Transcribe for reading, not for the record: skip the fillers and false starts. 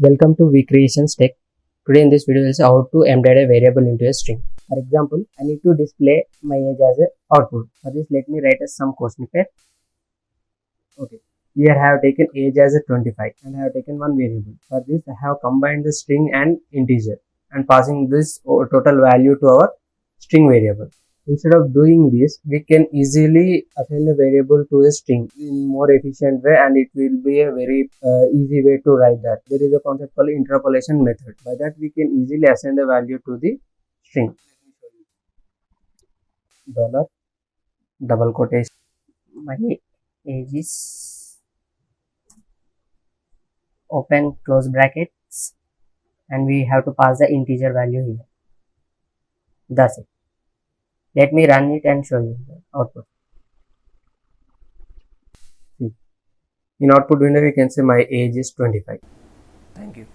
Welcome to VCreations Tech. Today in this video is how to embed a variable into a string. For example, I need to display my age as a output. For this, let me write some code snippet. Okay. Here I have taken age as a 25 and I have taken one variable. For this, I have combined the string and integer and passing this total value to our string variable. Instead of doing this, we can easily assign a variable to a string in more efficient way, and it will be a very easy way to write that. There is a concept called interpolation method. By that, we can easily assign the value to the string. Dollar, double quotation, my age is, open close brackets, and we have to pass the integer value here. That's it. Let me run it and show you the output. See, in output window we can say my age is 25. Thank you.